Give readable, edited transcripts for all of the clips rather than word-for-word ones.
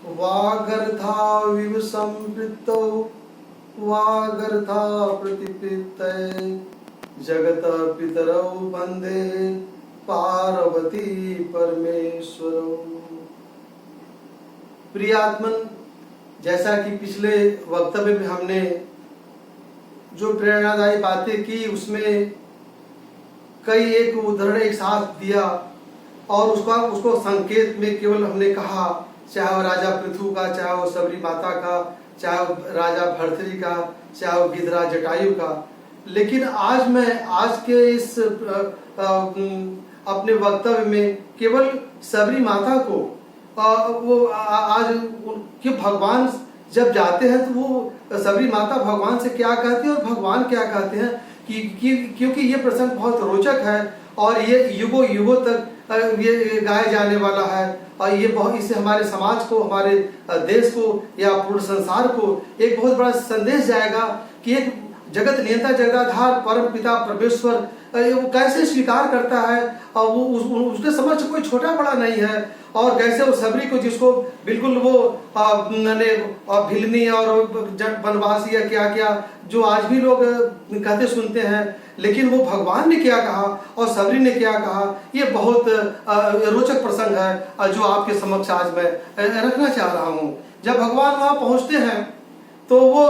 वागर्धाविव संपृक्तौ वागर्धा प्रतिपृत्तये जगत पितरौ वंदे पार्वती परमेश्वरौ। प्रियात्मन, जैसा कि पिछले वक्तव्य में हमने जो प्रेरणादायी बातें की उसमें कई एक उदाहरण एक साथ दिया और उसको संकेत में केवल हमने कहा, चाहे वो राजा पृथु का, चाहे वो सबरी माता का, चाहे वो राजा भर्तृहरि का, चाहे वो गिधराज जटायु का। लेकिन आज मैं आज के इस अपने वक्तव्य में केवल सबरी माता को वो आज कि भगवान जब जाते हैं तो वो सबरी माता भगवान से क्या कहती है और भगवान क्या कहते हैं क्योंकि ये प्रसंग बहुत रोचक है और ये युगों युगों तक ये गाया जाने वाला है और ये बहुत इससे हमारे समाज को, हमारे देश को या पूर्ण संसार को एक बहुत बड़ा संदेश जाएगा कि एक जगत नियंता जगदाधार परम पिता परमेश्वर वो कैसे स्वीकार करता है और वो उसके समक्ष कोई छोटा बड़ा नहीं है। और कैसे वो सबरी को, जिसको बिल्कुल वो भिलनी और वनवासी या क्या क्या जो आज भी लोग कहते सुनते हैं, लेकिन वो भगवान ने क्या कहा और सबरी ने क्या कहा, ये बहुत रोचक प्रसंग है जो आपके समक्ष आज मैं रखना चाह रहा हूँ। जब भगवान वहां पहुंचते हैं तो वो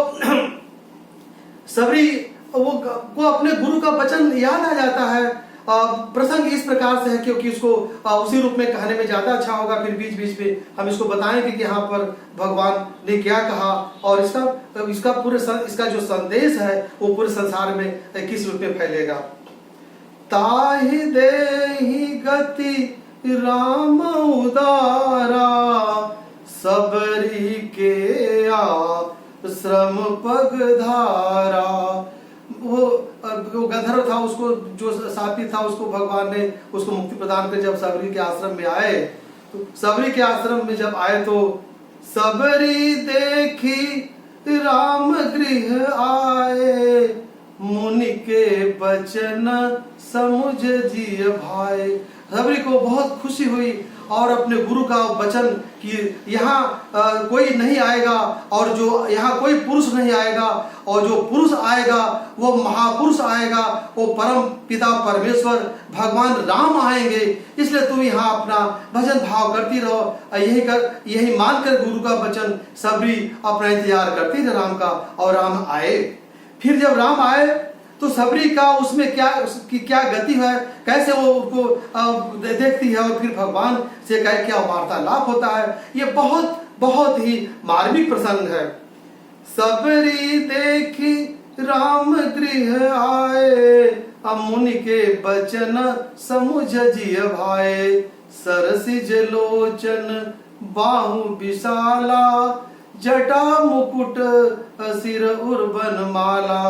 सबरी को अपने गुरु का वचन याद आ जाता है। प्रसंग इस प्रकार से है क्योंकि उसको उसी रूप में कहने में ज्यादा अच्छा होगा, फिर बीच बीच में हम इसको बताएंगे कि यहाँ पर भगवान ने क्या कहा और इसका पूरे इसका जो संदेश है वो पूरे संसार में किस रूप में फैलेगा। ताहि देहि गति राम उदारा सबरी के श्रम पगधारा। वो गंधर्व था, उसको जो सापी था उसको भगवान ने उसको मुक्ति प्रदान कर जब सबरी के आश्रम में आए तो सबरी के आश्रम में जब आए तो सबरी देखी राम गृह आए मुनि के बचन समुझ जिय भाई। सबरी को बहुत खुशी हुई और अपने गुरु का वचन कि यहाँ कोई नहीं आएगा और जो यहाँ कोई पुरुष नहीं आएगा और जो पुरुष आएगा वो महापुरुष आएगा, वो परम पिता परमेश्वर भगवान राम आएंगे, इसलिए तुम यहाँ अपना भजन भाव करती रहो। यही मानकर गुरु का वचन सबरी अपना इंतजार करती रही राम का और राम आए। फिर जब राम आए तो सबरी का उसमें क्या गति है, कैसे वो उनको देखती है और फिर भगवान से क्या वार्तालाप होता है, ये बहुत बहुत ही मार्मिक प्रसंग है। सबरी देखी राम गृह आए मुनि के बचन समुझ जिय भाई। सरसिज लोचन बाहु विशाला जटा मुकुट सिर उर्वन माला।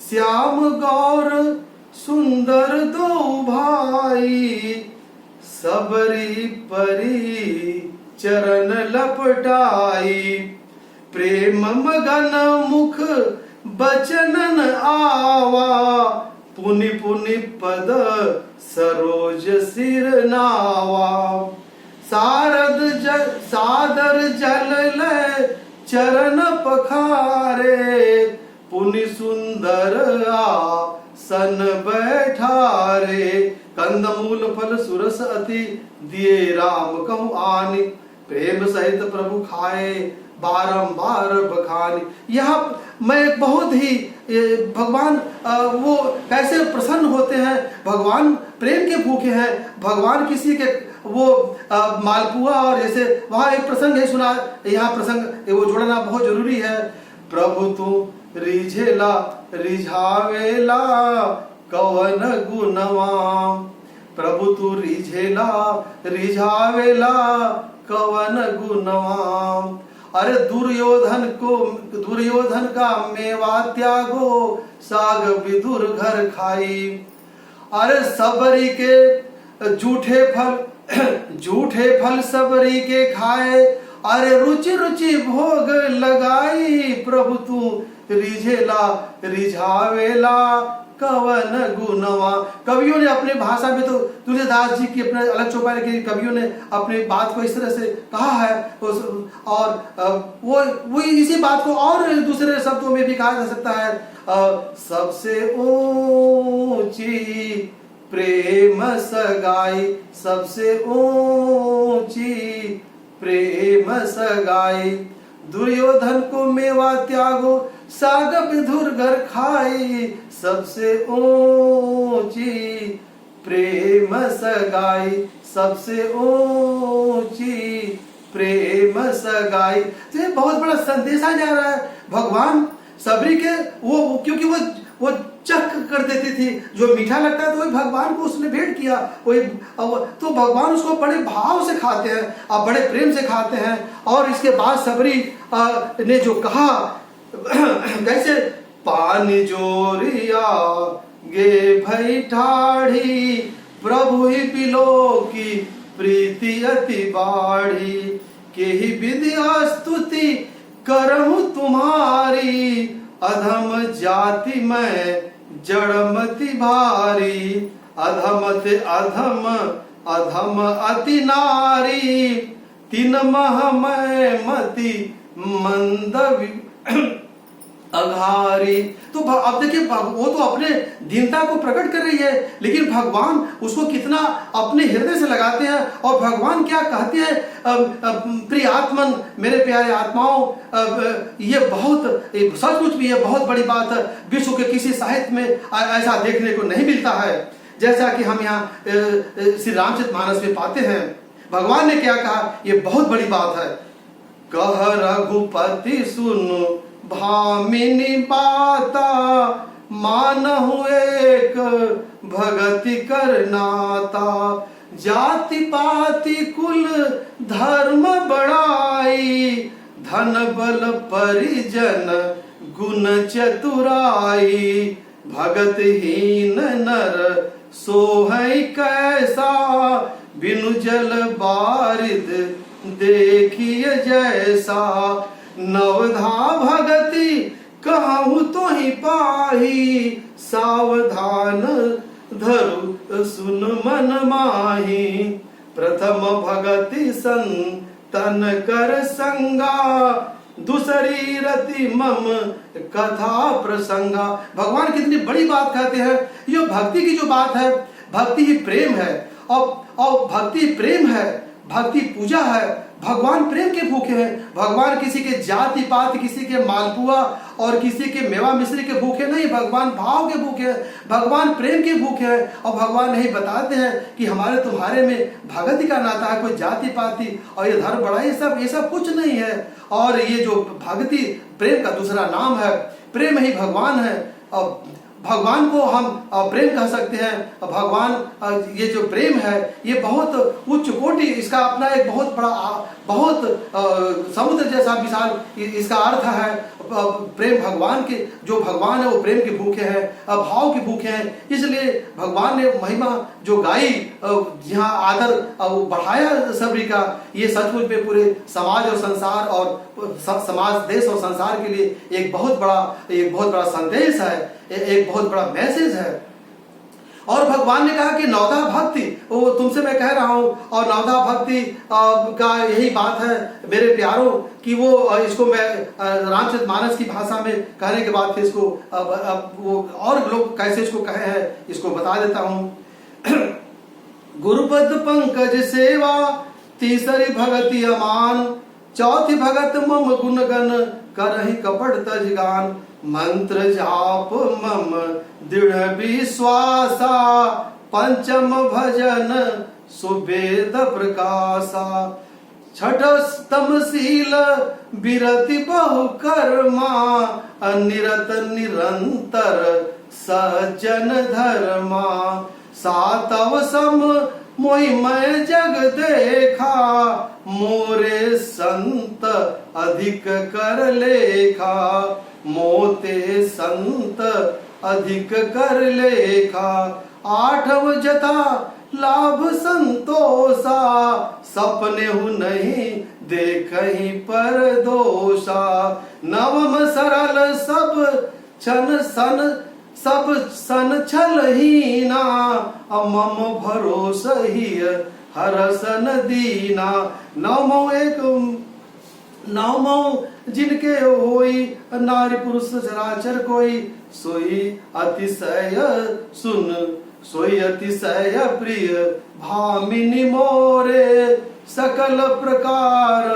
श्याम गौर सुंदर दो भाई सबरी परी चरण लपटाई। प्रेम मगन मुख बचनन आवा पुनि पुनि पद सरोज सिर नावा। सादर जल ले चरण पखारे पुनि सुंदर आसन बैठारे। कंदमूल फल सुरस अति दिए राम कहु आनि प्रेम सहित प्रभु खाए बारंबार बखानी। यहाँ मैं बहुत ही भगवान वो कैसे प्रसन्न होते हैं, भगवान प्रेम के भूखे हैं। भगवान किसी के वो मालपुआ और जैसे वहाँ एक प्रसंग है सुना, यहाँ प्रसंग वो जोड़ना बहुत जरूरी है। प्रभु तू रिझेला रिझावेला कवन गुणवा। प्रभु तू रिझेला रिझावेला कवन गुणवा। अरे दुर्योधन का मेवा त्यागो साग विदुर घर खाई। अरे सबरी के झूठे फल सबरी के खाए। अरे रुचि रुचि भोग लगाई प्रभु तू रिझेला रिझावेला कवन गुणवा। कवियों ने अपने भाषा में तो तुलसीदास जी की अपने अलग चौपाई की, कवियों ने अपनी बात को इस तरह से कहा है, और वो इसी बात को और दूसरे शब्दों में भी कहा जा सकता है। सबसे ऊंची प्रेम सगाई, सबसे ऊंची प्रेम सगाई, दुर्योधन को मेवा त्यागो साग विधुर घर खाई, सबसे ऊंची प्रेम सगाई, सबसे ऊंची प्रेम सगाई। तो ये बहुत बड़ा संदेश आ जा रहा है। भगवान सबरी के वो क्योंकि वो चख कर देती थी, जो मीठा लगता है तो वही भगवान को उसने भेंट किया, वही तो भगवान उसको बड़े भाव से खाते हैं, आप बड़े प्रेम से खाते हैं। और इसके बाद सबरी ने जो कहा कैसे, पानी जोरिया गे भई ठाढ़ी, प्रभु ही बिलो की प्रीति अति बाढ़ी, के ही विद्या स्तुति करहूं तुम्हारी, अधम जाति में जड़मति भारी, अधम ते अधम अधम अति नारी, तीन मह में मति मंद अघारी। तो अब देखिए वो तो अपने दीनता को प्रकट कर रही है, लेकिन भगवान उसको कितना अपने हृदय से लगाते हैं। और भगवान क्या कहते हैं, प्रिय आत्मन, मेरे प्यारे आत्माओं, ये बहुत सचमुच भी ये बहुत बड़ी बात है, विश्व के किसी साहित्य में ऐसा देखने को नहीं मिलता है जैसा कि हम यहाँ श्री रामचरितमानस में पाते हैं। भगवान ने क्या कहा, ये बहुत बड़ी बात है। कह रघुपति सुन भामिनी बाता, मानहु एक भगति कर नाता, जाति पाति कुल धर्म बढ़ाई, धन बल परिजन गुण चतुराई, भगतहीन नर सोहै कैसा, बिनु जल बारिद देखिए जैसा, नवधा भगति कहूँ तो ही पाही, सावधान धरु सुन मन माही, प्रथम भगति संतन कर संगा, दूसरी रति मम कथा प्रसंगा। भगवान कितनी बड़ी बात कहते हैं। ये भक्ति की जो बात है, भक्ति ही प्रेम है, और भक्ति प्रेम है, भक्ति पूजा है। भगवान प्रेम के भूखे हैं। भगवान किसी के जाति पात, किसी के मालपुआ और किसी के मेवा मिश्री के भूखे नहीं, भगवान भाव के भूखे हैं, भगवान प्रेम के भूखे हैं। और भगवान नहीं बताते हैं कि हमारे तुम्हारे में भगति का नाता है, कोई जाति पाति और ये धर्म बड़ा, ये सब कुछ नहीं है। और ये जो भक्ति प्रेम का दूसरा नाम है, प्रेम ही भगवान है। और भगवान को हम प्रेम कह सकते हैं। भगवान ये जो प्रेम है ये बहुत उच्च कोटि, इसका अपना एक बहुत बड़ा, बहुत समुद्र जैसा विशाल इसका अर्थ है। प्रेम भगवान के, जो भगवान है वो प्रेम के भूखे हैं, भाव के भूखे हैं। इसलिए भगवान ने महिमा जो गाई, यहाँ आदर बढ़ाया सबरी का, ये सचमुच में पूरे समाज और संसार और समाज, देश और संसार के लिए एक बहुत बड़ा संदेश है, एक बहुत बड़ा मैसेज है। और भगवान ने कहा कि नवधा भक्ति, वो तुमसे मैं कह रहा हूं, और नवधा भक्ति का यही बात है मेरे प्यारों, कि वो इसको मैं रामचरितमानस की भाषा में कहने के बाद फिर इसको वो और लोग कैसे इसको कहे हैं इसको बता देता हूं। गुरुपद पंकज सेवा, तीसरी भगति अमान, चौथी भगत मम गुणगन, करहि कपट तजगान, मंत्र जाप मम दृढ़ विश्वासा, पंचम भजन सुवेद प्रकाशा, छठ तमशील विरति बहु कर्मा, अनिरत निरंतर सज्जन धर्मा, सातव सम मोहि मैं जग देखा, मोरे संत अधिक कर लेखा, मोते संत अधिक कर लेखा, आठव जता लाभ संतोषा, सपने हु नहीं देखहि पर दोषा, नवम सरल सब छन सन सब सन छलहीना, मम भरोसा ही हर सन दीना। नवमो जिनके होई, नारी पुरुष चराचर कोई, सोई अतिशय सुन, सोई अतिशय प्रिय, भामिनी मोरे, सकल प्रकार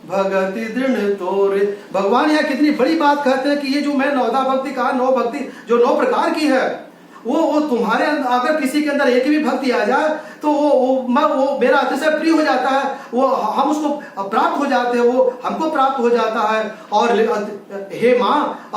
भगति दृढ़ तोरे। भगवान यहाँ कितनी बड़ी बात कहते हैं कि ये जो मैं नवदा भक्ति कहा, 9 भक्ति जो 9 प्रकार की है, वो तुम्हारे अगर किसी के अंदर एक भी भक्ति आ जाए तो वो मेरा अतिशय प्रिय हो जाता है, वो हम उसको प्राप्त हो जाते हैं, वो हमको प्राप्त हो जाता है। और हे माँ,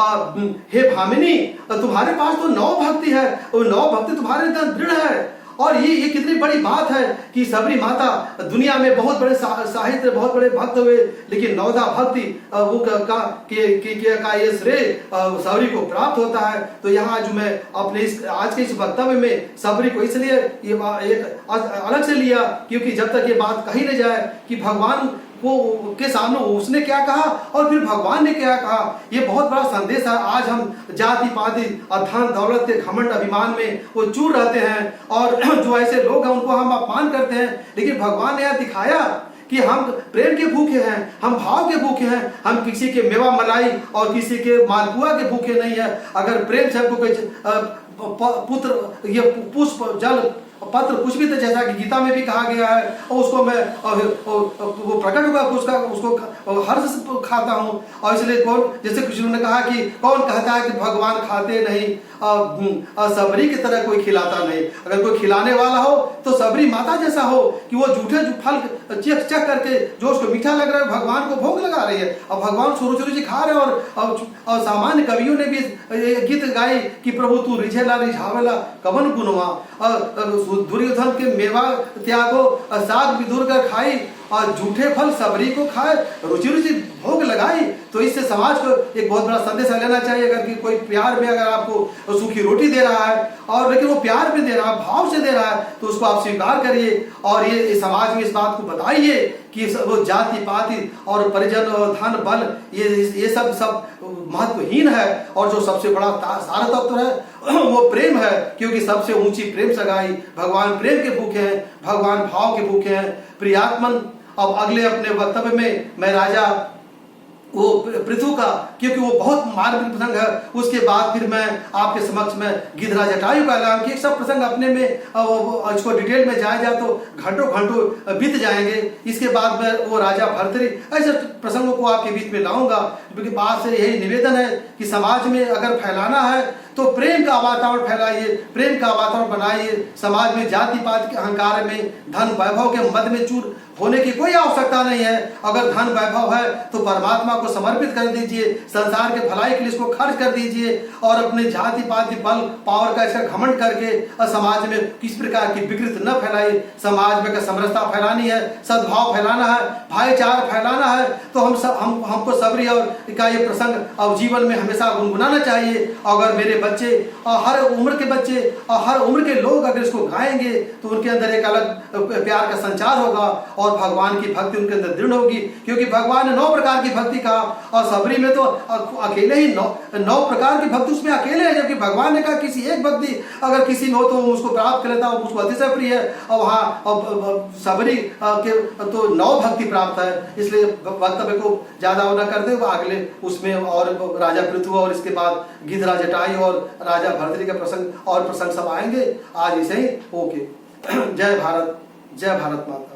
हे भामिनी, तुम्हारे पास तो 9 भक्ति है, वो 9 भक्ति तुम्हारे अंदर दृढ़ है। और ये कितनी बड़ी बात है कि सबरी माता दुनिया में बहुत बड़े साहित्य, बहुत बड़े भक्त हुए, लेकिन नवदा भक्ति वो का ये श्रेय सबरी को प्राप्त होता है। तो यहाँ जो मैं अपने आज के इस वक्तव्य में सबरी को इसलिए ये एक अलग से लिया, क्योंकि जब तक ये बात कही न जाए कि भगवान के सामने उसने क्या कहा और फिर भगवान ने क्या कहा, ये बहुत बड़ा संदेश है। आज हम जाति पाति और धन दौलत के घमंड अभिमान में वो चूर रहते हैं, और जो ऐसे लोग हैं उनको हम अपमान करते हैं, लेकिन भगवान ने यह दिखाया कि हम प्रेम के भूखे हैं, हम भाव के भूखे हैं, हम किसी के मेवा मलाई और किसी के मालपुआ के भूखे नहीं है। अगर प्रेम से हमको कोई पुत्र ये पुष्प जल पत्र कुछ भी, तो जैसा कि गीता में भी कहा गया है, और उसको मैं वो प्रकट हुआ उसको हर्ष से खाता हूँ। और इसलिए कौन, जैसे कृष्ण ने कहा कि कौन कहता है कि भगवान खाते नहीं, सबरी की तरह कोई खिलाता नहीं। अगर कोई खिलाने वाला हो तो सबरी माता जैसा हो कि वो जूठे फल चख करके जो उसको मीठा लग रहा है भगवान को भोग लगा रही है, और भगवान सुरु जी खा रहे हैं। और सामान्य कवियों ने भी गीत गाई कि प्रभु तू रिझेला रिझावेला कवन गुणवा, दुर्योधन के मेवा त्यागो, साग विधुर कर खाई, और झूठे फल सबरी को खाए, रुचि रुचि भोग लगाई। तो इससे समाज को एक बहुत बड़ा संदेश लेना चाहिए। अगर कि कोई प्यार में अगर आपको सूखी रोटी दे रहा है, और लेकिन वो प्यार में दे रहा है, भाव से दे रहा है, तो उसको आप स्वीकार करिए, और ये समाज में इस बात को बताइए कि वो जाति पाति और परिजन और धन बल ये सब महत्वहीन है, और जो सबसे बड़ा सारा तत्व है वो प्रेम है, क्योंकि सबसे ऊंची प्रेम सगाई। भगवान प्रेम के भूखे हैं, भगवान भाव के भूखे हैं। प्रियात्मन, अब अगले अपने वक्तव्य में मैं राजा वो पृथु का, क्योंकि वो बहुत मार्मिक प्रसंग है, उसके बाद फिर मैं आपके समक्ष में गिधरा जटायु का ऐलान कि सब प्रसंग अपने में इसको डिटेल में जाया जाए तो घंटों घंटों बीत जाएंगे। इसके बाद मैं वो राजा भर्तरी, ऐसे प्रसंगों को आपके बीच में लाऊंगा, क्योंकि बात से यही निवेदन है कि समाज में अगर फैलाना है तो प्रेम का वातावरण फैलाइए, प्रेम का वातावरण बनाइए। समाज में जाति पात के अहंकार में, धन वैभव के मद में चूर होने की कोई आवश्यकता नहीं है। अगर धन वैभव है तो परमात्मा को समर्पित कर दीजिए, संसार के भलाई के लिए इसको खर्च कर दीजिए, और अपने जाति पाति बल पावर का इसका घमंड करके समाज में किस प्रकार की विकृति न फैलाइए। समाज में अगर समरसता फैलानी है, सद्भाव फैलाना है, भाईचारा फैलाना है, तो हमको सबरी और का ये प्रसंग और जीवन में हमेशा गुनगुनाना चाहिए। अगर मेरे बच्चे और हर उम्र के बच्चे और हर उम्र के लोग अगर इसको गाएंगे तो उनके अंदर एक अलग प्यार का संचार होगा, और भगवान की भक्ति उनके अंदर दृढ़ होगी। क्योंकि भगवान ने 9 प्रकार की भक्ति कहा, और सबरी में तो अकेले ही 9 प्रकार की भक्ति उसमें अकेले है, जबकि भगवान ने कहा किसी एक भक्ति अगर किसी में हो तो उसको प्राप्त कर लेता, उसको अतिशय प्रिय है। और वहाँ सबरी के तो 9 भक्ति प्राप्त है। इसलिए वक्तव्य को ज्यादा न कर दे, अगले उसमें और राजा पृथु और इसके बाद गिधरा जटायु और राजा भर्तरी का प्रसंग और प्रसंग सब आएंगे। आज इसे ही ओके। जय भारत, जय भारत माता।